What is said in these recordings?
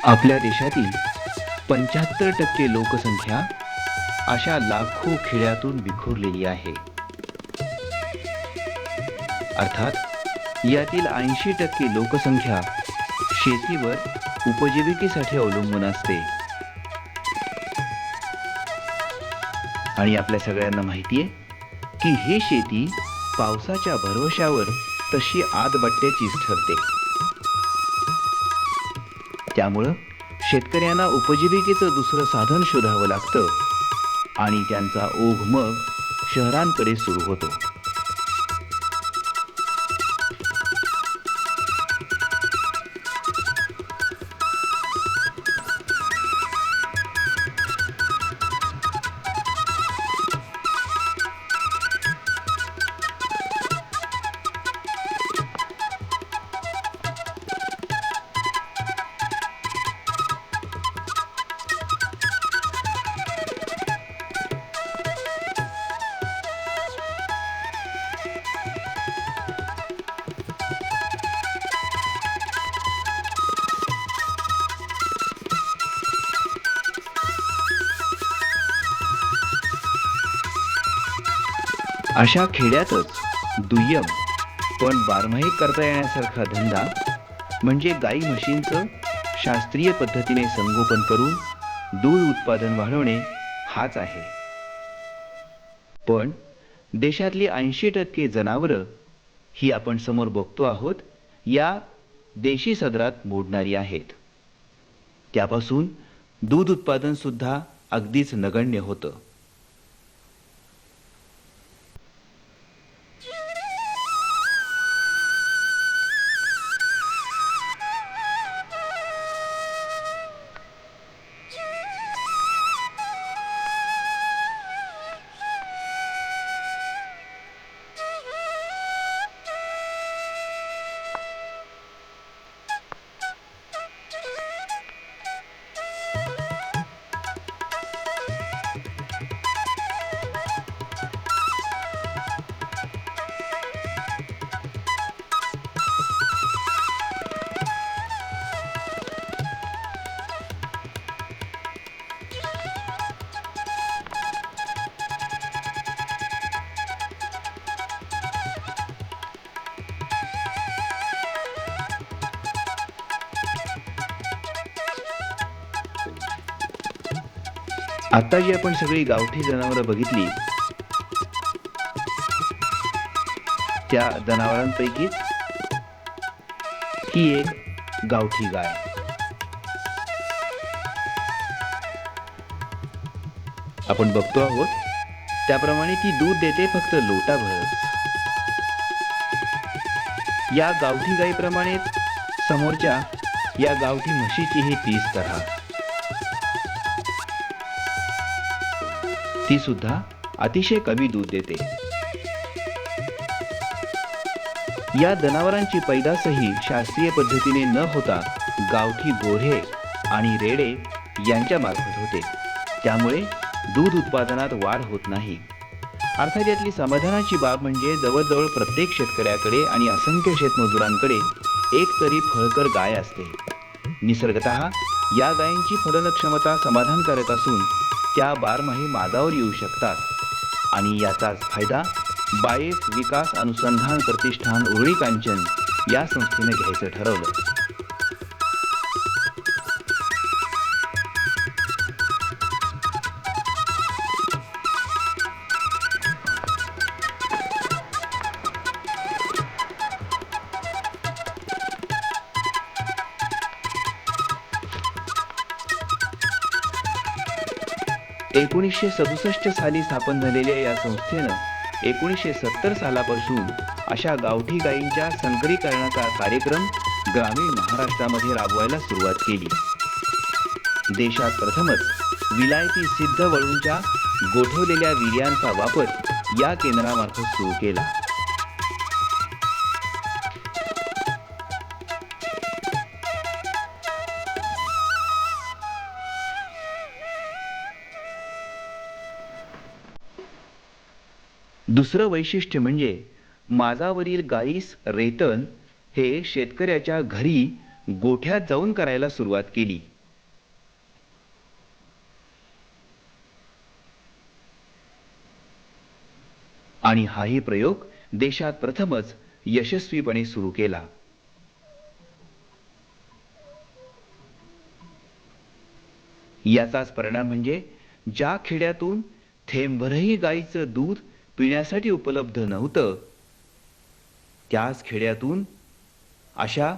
आपल्या देशातील 75% लोकसंख्या अशा लाखो खेड्यातून विखुरलेली आहे. अर्थात यातील 80% लोकसंख्या शेतीवर उपजीविकेसाठी अवलंबून असते. आणि आपल्या सगळ्यांना माहिती आहे की ही शेती पावसाच्या भरवशावर तशी आदबट्ट्याचीच ठरते. त्यामुळं शेतकऱ्यांना उपजीविकेचं दुसरं साधन शोधावं लागतं आणि त्यांचा ओघ मग शहरांकडे सुरू होतो. अशा खेड्यातच दुय्यम पण बारमाही करता येण्यासारखा धंदा म्हणजे गाई म्हशींचं शास्त्रीय पद्धतीने संगोपन करून दूध उत्पादन वाढवणे हाच आहे. पण देशातली 80% जनावरं ही आपण समोर बघतो आहोत या देशी सदरात मोडणारी आहेत. त्यापासून दूध उत्पादन सुद्धा अगदीच नगण्य होतं. आता जी आपण सगळी गावठी जनावरं बघितली त्या जनावरांपैकीच ही एक गावठी गाय. आपण बघतो आहोत त्याप्रमाणे ती दूध देते फक्त लोटाभरच. या गावठी गायीप्रमाणे समोरच्या या गावठी म्हशीचीही तीच तऱ्हा. ती सुद्धा अतिशय कमी दूध देते. या जनावरांची पैदासही शास्त्रीय पद्धतीने न होता गावठी गोऱ्हे आणि रेडे यांच्या मार्फत होते. त्यामुळे दूध उत्पादनात वाढ होत नाही. अर्थात यातली समाधानाची बाब म्हणजे जवळजवळ प्रत्येक शेतकऱ्याकडे आणि असंख्य शेतमजुरांकडे एक तरी फळकर गाय असते. निसर्गतः या गायींची फलन क्षमता समाधानकारक असून त्या बारमाही माजावर येऊ शकतात आणि याचाच फायदा बायफ विकास अनुसंधान प्रतिष्ठान उरळी कांचन या संस्थेने घ्यायचं ठरवलं. एकोणीसशे 67 साली स्थापन झालेल्या या संस्थेनं 1970 सालापासून अशा गावठी गायींच्या संकरीकरणाचा कार्यक्रम ग्रामीण महाराष्ट्रामध्ये राबवायला सुरुवात केली. देशात प्रथमच विलायती सिद्ध वळूंच्या गोठवलेल्या वीर्यांचा वापर या केंद्रामार्फत सुरू केला. दुसरं वैशिष्ट्य म्हणजे माझावरील गायीस रेतन हे शेतकऱ्याच्या घरी गोठ्यात जाऊन करायला सुरुवात केली. आणि हाही प्रयोग देशात प्रथमच यशस्वीपणे सुरू केला. याचाच परिणाम म्हणजे ज्या खेड्यातून थेंबभरही गाईचं दूध पिण्यासाठी उपलब्ध नव्हतं, त्याच खेड्यातून अशा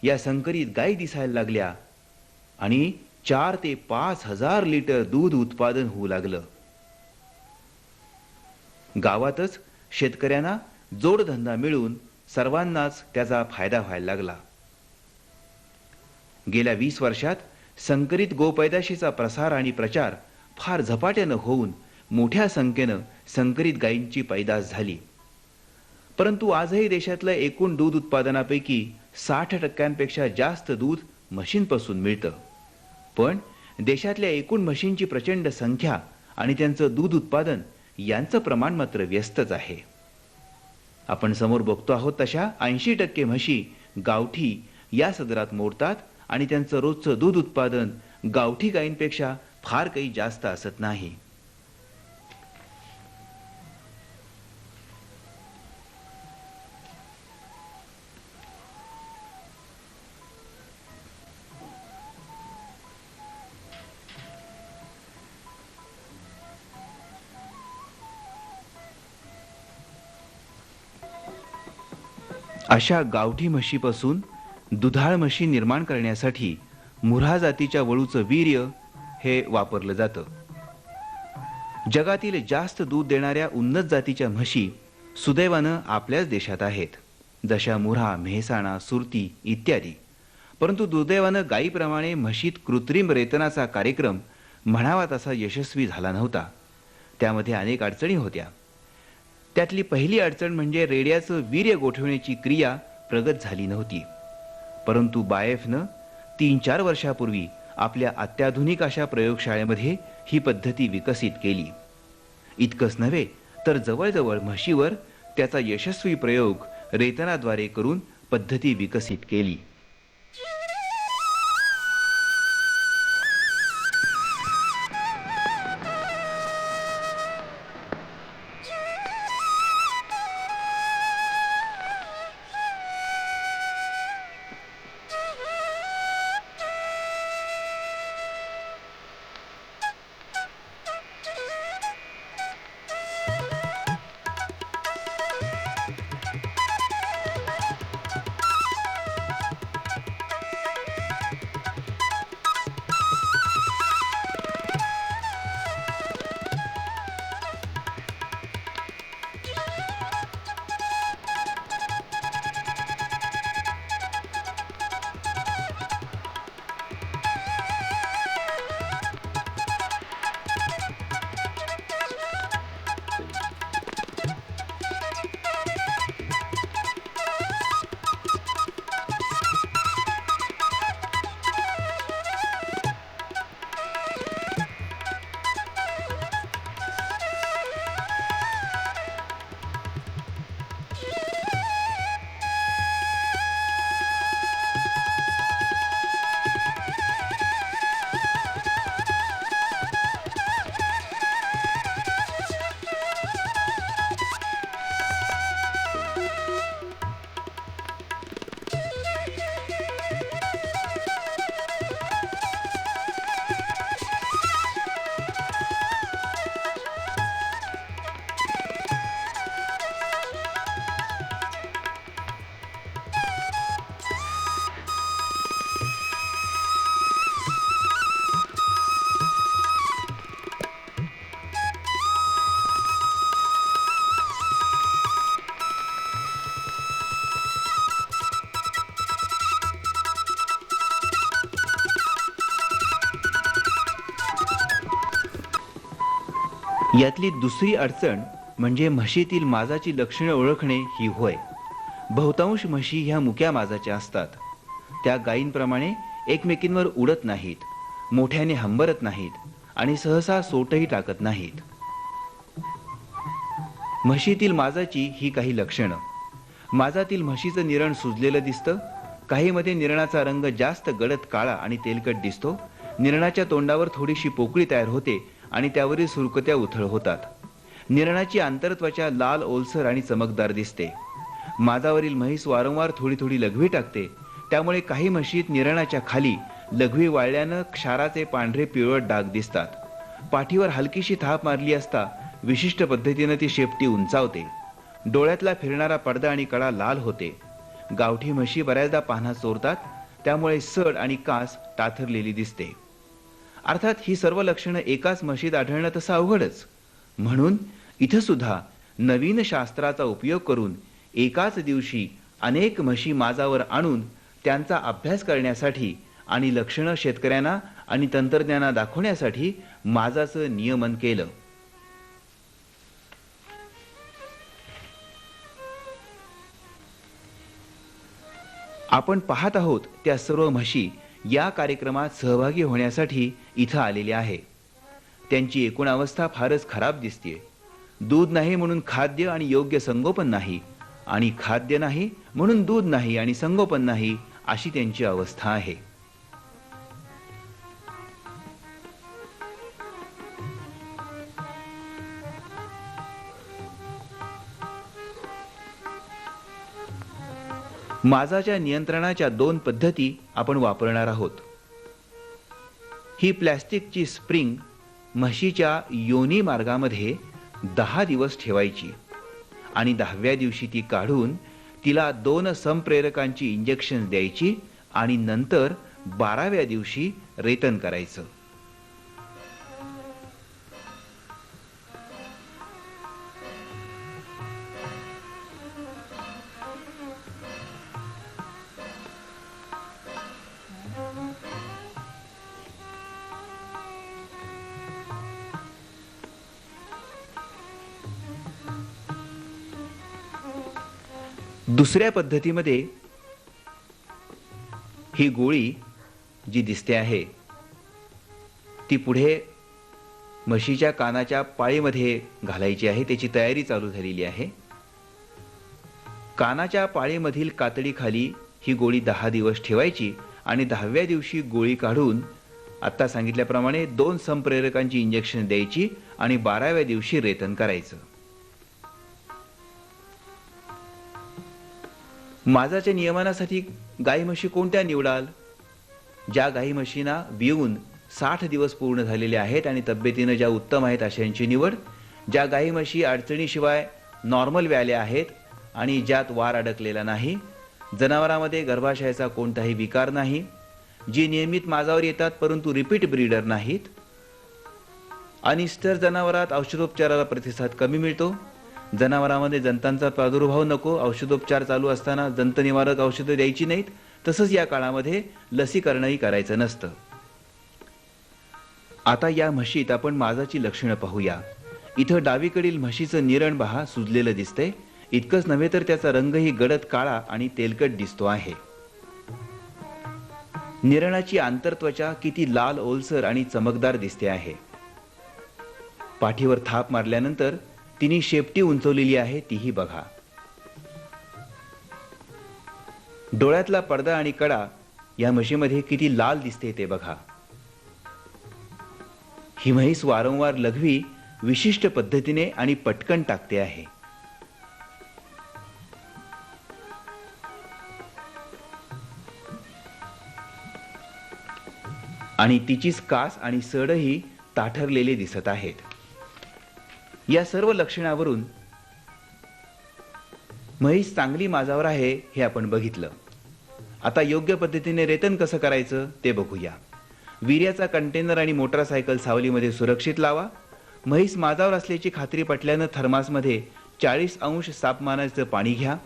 या संकरित गायी दिसायला लागल्या आणि 4 ते 5 हजार लिटर दूध उत्पादन होऊ लागलं. गावातच शेतकऱ्यांना जोडधंदा मिळून सर्वांनाच त्याचा फायदा व्हायला लागला. गेल्या 20 वर्षात संकरित गोपैदाशीचा प्रसार आणि प्रचार फार झपाट्यानं होऊन मोठ्या संख्येनं संकरित गायींची पैदास झाली. परंतु आजही देशातल्या एकूण दूध उत्पादनापैकी 60% जास्त दूध म्हशींपासून मिळतं. पण देशातल्या एकूण म्हशींची प्रचंड संख्या आणि त्यांचं दूध उत्पादन यांचं प्रमाण मात्र व्यस्तच आहे. आपण समोर बघतो आहोत तशा 80% म्हशी गावठी या सदरात मोडतात आणि त्यांचं रोजचं दूध उत्पादन गावठी गायींपेक्षा फार काही जास्त असत नाही. अशा गावठी म्हशीपासून दुधाळ म्हशी निर्माण करण्यासाठी मुऱ्हा जातीच्या वळूचं वीर्य हे वापरलं जातं. जगातील जास्त दूध देणाऱ्या उन्नत जातीच्या म्हशी सुदैवानं आपल्याच देशात आहेत, जशा मुऱ्हा, मेहसाणा, सुरती इत्यादी. परंतु दुर्दैवानं गायीप्रमाणे म्हशीत कृत्रिम रेतनाचा कार्यक्रम म्हणावा तसा यशस्वी झाला नव्हता. त्यामध्ये अनेक अडचणी होत्या. त्यातली पहिली अडचण म्हणजे रेड्याचं वीर्य गोठवण्याची क्रिया प्रगत झाली नव्हती. परंतु बायफनं 3-4 वर्षापूर्वी आपल्या अत्याधुनिक अशा प्रयोगशाळेमध्ये ही पद्धती विकसित केली. इतकंच नव्हे तर जवळजवळ म्हशीवर त्याचा यशस्वी प्रयोग रेतनाद्वारे करून पद्धती विकसित केली. यातली दुसरी अडचण म्हणजे म्हशीतील माजाची लक्षणे ओळखणे ही होय. बहुतांश म्हशी ह्या मुक्या माजाच्या असतात. त्या गायींप्रमाणे एकमेकींवर उडत नाहीत, मोठ्याने हंबरत नाहीत आणि सहसा सोटही टाकत नाहीत. म्हशीतील माजाची ही काही लक्षणं. माजातील म्हशीचं निरण सुजलेलं दिसतं. काहीमध्ये निरणाचा रंग जास्त गडद काळा आणि तेलकट दिसतो. निरणाच्या तोंडावर थोडीशी पोकळी तयार होते आणि त्यावरील सुरकुत्या उथळ होतात. निरणाची आंतरत्वचा लाल ओलसर आणि चमकदार दिसते. माजावरील म्हैस वारंवार थोडी थोडी लघवी टाकते. त्यामुळे काही म्हशीत निरणाच्या खाली लघवी वाळल्यानं क्षाराचे पांढरे पिवळट डाग दिसतात. पाठीवर हलकीशी थाप मारली असता विशिष्ट पद्धतीने ती शेपटी उंचावते. डोळ्यातला फिरणारा पडदा आणि कडा लाल होते. गावठी म्हशी बऱ्याचदा पान्हा चोरतात. त्यामुळे सड आणि कास टाथरलेली दिसते. अर्थात ही सर्व लक्षणं एकाच म्हशीत आढळणं तसं अवघडच. म्हणून इथं सुद्धा नवीन शास्त्राचा उपयोग करून एकाच दिवशी अनेक म्हशी माजावर आणून त्यांचा अभ्यास करण्यासाठी आणि लक्षणं शेतकऱ्यांना आणि तंत्रज्ञांना दाखवण्यासाठी माजाचं नियमन केलं. आपण पाहत आहोत त्या सर्व म्हशी या कार्यक्रमात सहभागी होण्यासाठी इथं आलेल्या आहे. त्यांची एकूण अवस्था फारच खराब दिसते. दूध नाही म्हणून खाद्य आणि योग्य संगोपन नाही, आणि खाद्य नाही म्हणून दूध नाही आणि संगोपन नाही, अशी त्यांची अवस्था आहे. माजाच्या नियंत्रणाच्या 2 पद्धती आपण वापरणार आहोत. ही प्लॅस्टिकची स्प्रिंग म्हशीच्या योनी मार्गामध्ये 10 दिवस ठेवायची आणि 10व्या दिवशी ती काढून तिला 2 संप्रेरकांची इंजेक्शन द्यायची आणि नंतर 12व्या दिवशी रेतन करायचं. दुसऱ्या पद्धतीमध्ये ही गोळी जी दिसते आहे ती पुढे म्हशीच्या कानाच्या पाळीमध्ये घालायची आहे. त्याची तयारी चालू झालेली आहे. कानाच्या पाळीमधील कातडीखाली ही गोळी 10 दिवस ठेवायची आणि 10व्या दिवशी गोळी काढून आता सांगितल्याप्रमाणे 2 संप्रेरकांची इंजेक्शन द्यायची आणि 12व्या दिवशी रेतन करायचं. माजाच्या नियमनासाठी गाई म्हशी कोणत्या निवडाल? ज्या गाई म्हशींना विऊन 60 दिवस पूर्ण झालेले आहेत आणि तब्येतीनं ज्या उत्तम आहेत अशांची निवड. ज्या गाई म्हशी अडचणीशिवाय नॉर्मल व्याल्या आहेत आणि ज्यात वार अडकलेला नाही, जनावरांमध्ये गर्भाशयाचा कोणताही विकार नाही, जी नियमित माजावर येतात परंतु रिपीट ब्रीडर नाहीत, अनिस्टर जनावरात औषधोपचाराला प्रतिसाद कमी मिळतो, जनावरांमध्ये जंतांचा प्रादुर्भाव नको, औषधोपचार चालू असताना जंतनिवारक औषधं द्यायची नाहीत, तसंच या काळामध्ये लसीकरणही करायचं नसतं. आता या म्हशीत आपण माजाची लक्षणं पाहूया. इथं डावीकडील म्हशीचं निरण पहा, सुजलेलं दिसतंय. इतकंच नव्हे तर त्याचा रंगही गडद काळा आणि तेलकट दिसतो आहे. निरणाची आंतरत्वचा किती लाल ओलसर आणि चमकदार दिसते आहे. पाठीवर थाप मारल्यानंतर तिने शेपटी उंचवलेली आहे तीही बघा. डोळ्यातला पडदा आणि कडा या म्हशीमध्ये किती लाल दिसते ते बघा. ही म्हैस वारंवार लघवी विशिष्ट पद्धतीने आणि पटकन टाकते आहे. आणि तिचीच कास आणि सडही ताठरलेले दिसत आहेत. या सर्व लक्षणावरून म्हैस चांगली माजावर आहे हे आपण बघितलं. आता योग्य पद्धतीने रेतन कसं करायचं ते बघूया. वीर्याचा कंटेनर आणि मोटारसायकल सावलीमध्ये सुरक्षित लावा. म्हैस माजावर असल्याची खात्री पटल्यानं थर्मासमध्ये 40 अंश तापमानाचं पाणी घ्या.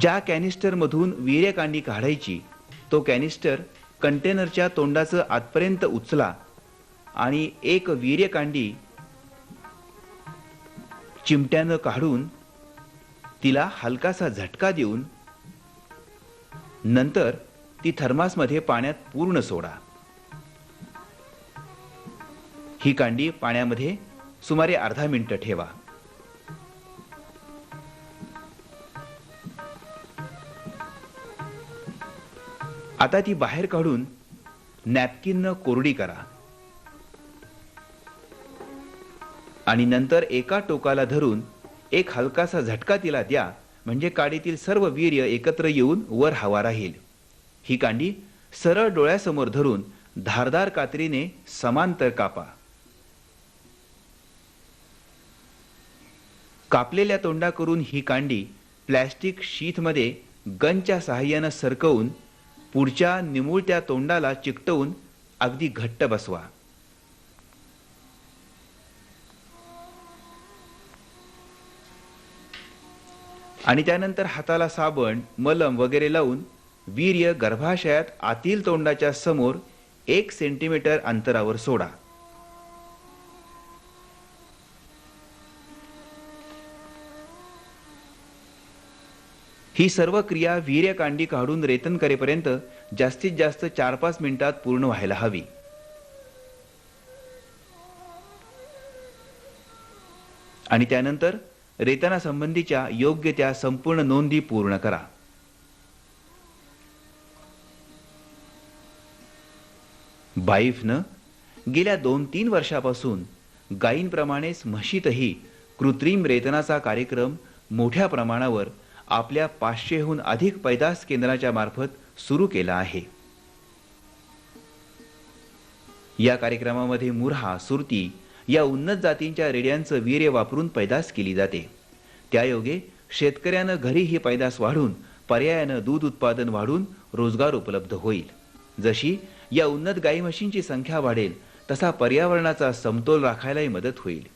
ज्या कॅनिस्टर मधून वीर्यकांडी काढायची तो कॅनिस्टर कंटेनरच्या तोंडाचं आतपर्यंत उचला आणि एक वीर्यकांडी चिमट्यानं काढून तिला हलकासा झटका देऊन नंतर ती थर्मासमध्ये पाण्यात पूर्ण सोडा. ही कांडी पाण्यामध्ये सुमारे अर्धा मिनिट ठेवा. आता ती बाहेर काढून नॅपकिननं कोरडी करा. आणि नंतर एका टोकाला धरून एक हलकासा झटका तिला द्या, म्हणजे काडीतील सर्व वीर्य एकत्र येऊन वर हवा राहील. ही कांडी सरळ डोळ्यासमोर धरून धारदार कात्रीने समांतर कापा. कापलेल्या तोंडा करून ही कांडी प्लॅस्टिक शीथमध्ये गनच्या सहाय्याने सरकवून पुढच्या निमुळत्या तोंडाला चिकटवून अगदी घट्ट बसवा. आणि त्यानंतर हाताला साबण, मलम वगैरे लावून वीर्य गर्भाशयात आतील तोंडाच्या समोर 1 सेंटीमीटर अंतरावर सोडा. ही सर्व क्रिया वीर्य कांडी काढून रेतन करेपर्यंत जास्तीत जास्त 4-5 मिनिटात पूर्ण व्हायला हवी. आणि त्यानंतर रेतनासंबंधीच्या योग्य त्या संपूर्ण नोंदी पूर्ण करा. बाईफनं गेल्या 2-3 वर्षापासून गायींप्रमाणेच म्हशीतही कृत्रिम रेतनाचा कार्यक्रम मोठ्या प्रमाणावर आपल्या 500हून अधिक पैदास केंद्राच्या मार्फत सुरू केला आहे. या कार्यक्रमामध्ये मुर्हा, सुरती या उन्नत जातींच्या रेड्यांचं वीर्य वापरून पैदास केली जाते. त्यायोगे शेतकऱ्यानं घरी ही पैदास वाढून पर्यायानं दूध उत्पादन वाढून रोजगार उपलब्ध होईल. जशी या उन्नत गाई म्हशींची संख्या वाढेल तसा पर्यावरणाचा समतोल राखायलाही मदत होईल.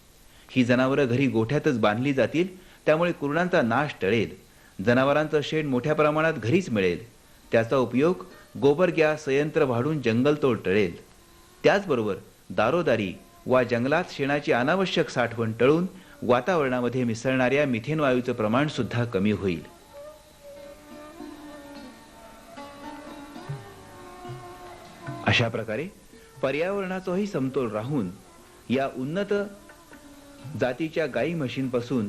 ही जनावरं घरी गोठ्यातच बांधली जातील, त्यामुळे कुरणांचा नाश टळेल. जनावरांचं शेण मोठ्या प्रमाणात घरीच मिळेल. त्याचा उपयोग गोबर गॅस संयंत्र वाढून जंगलतोड टळेल. त्याचबरोबर दारोदारी वा जंगलात शेणाची अनावश्यक साठवण टळून वातावरणामध्ये मिसळणाऱ्या मिथेन वायूचं प्रमाण सुद्धा कमी होईल. अशा प्रकारे पर्यावरणाचाही समतोल राहून या उन्नत जातीच्या गाई म्हशींपासून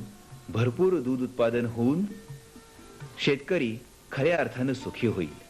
भरपूर दूध उत्पादन होऊन शेतकरी खऱ्या अर्थाने सुखी होईल.